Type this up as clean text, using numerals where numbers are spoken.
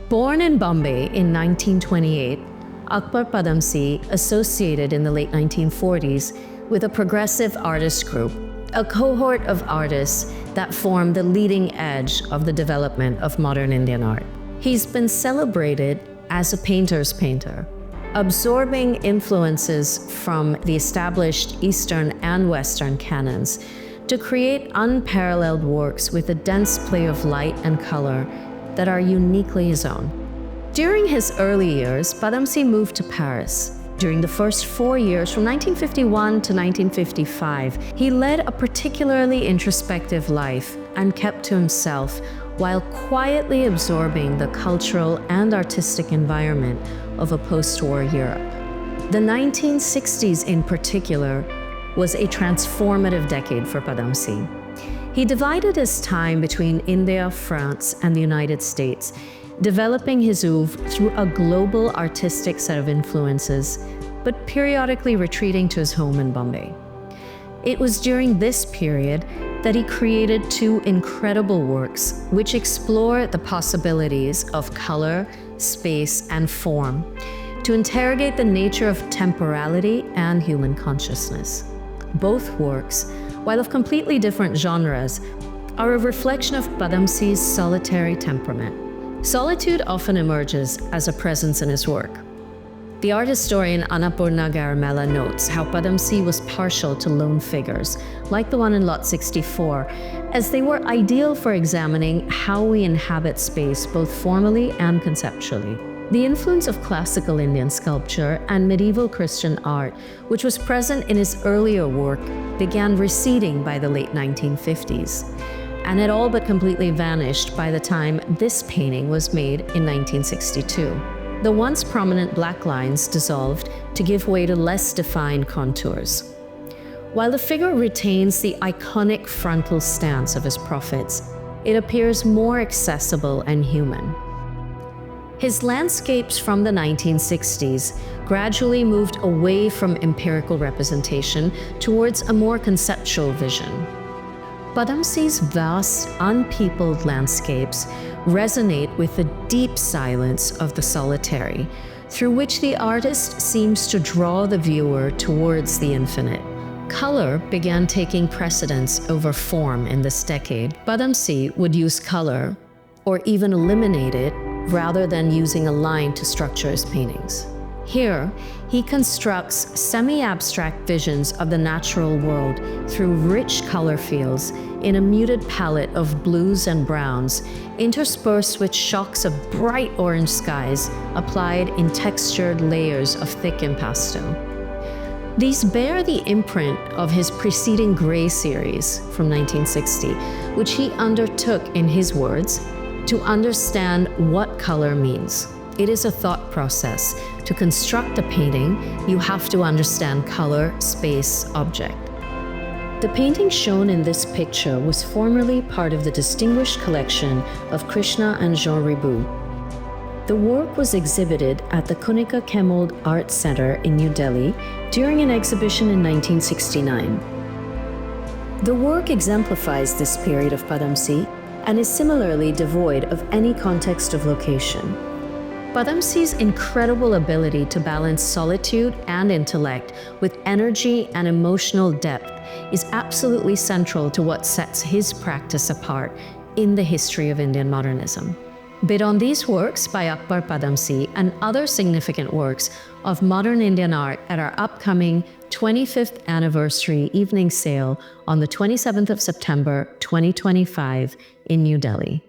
Born in Bombay in 1928, Akbar Padamsee associated in the late 1940s with a progressive artist group, a cohort of artists that formed the leading edge of the development of modern Indian art. He's been celebrated as a painter's painter, absorbing influences from the established Eastern and Western canons to create unparalleled works with a dense play of light and color that are uniquely his own. During his early years, Padamsee moved to Paris. During the first 4 years, from 1951 to 1955, he led a particularly introspective life and kept to himself while quietly absorbing the cultural and artistic environment of a post-war Europe. The 1960s in particular was a transformative decade for Padamsee. He divided his time between India, France, and the United States, developing his oeuvre through a global artistic set of influences, but periodically retreating to his home in Bombay. It was during this period that he created two incredible works which explore the possibilities of color, space, and form to interrogate the nature of temporality and human consciousness. Both works, while of completely different genres, are a reflection of Padamsee's solitary temperament. Solitude often emerges as a presence in his work. The art historian Annapurna Garamella notes how Padamsee was partial to lone figures, like the one in Lot 64, as they were ideal for examining how we inhabit space both formally and conceptually. The influence of classical Indian sculpture and medieval Christian art, which was present in his earlier work, began receding by the late 1950s, and had all but completely vanished by the time this painting was made in 1962. The once prominent black lines dissolved to give way to less defined contours. While the figure retains the iconic frontal stance of his prophets, it appears more accessible and human. His landscapes from the 1960s gradually moved away from empirical representation towards a more conceptual vision. Padamsee's vast, unpeopled landscapes resonate with the deep silence of the solitary, through which the artist seems to draw the viewer towards the infinite. Color began taking precedence over form in this decade. Padamsee would use color, or even eliminate it, rather than using a line to structure his paintings. Here, he constructs semi-abstract visions of the natural world through rich color fields in a muted palette of blues and browns, interspersed with shocks of bright orange skies applied in textured layers of thick impasto. These bear the imprint of his preceding Gray series from 1960, which he undertook, in his words, to understand what color means. It is a thought process. To construct a painting, you have to understand color, space, object. The painting shown in this picture was formerly part of the distinguished collection of Krishna and Jean Ribot. The work was exhibited at the Kunika Kemold Art Center in New Delhi during an exhibition in 1969. The work exemplifies this period of Padamsee and is similarly devoid of any context of location. Padamsee's incredible ability to balance solitude and intellect with energy and emotional depth is absolutely central to what sets his practice apart in the history of Indian modernism. Bid on these works by Akbar Padamsee and other significant works of modern Indian art at our upcoming 25th anniversary evening sale on the 27th of September 2025 in New Delhi.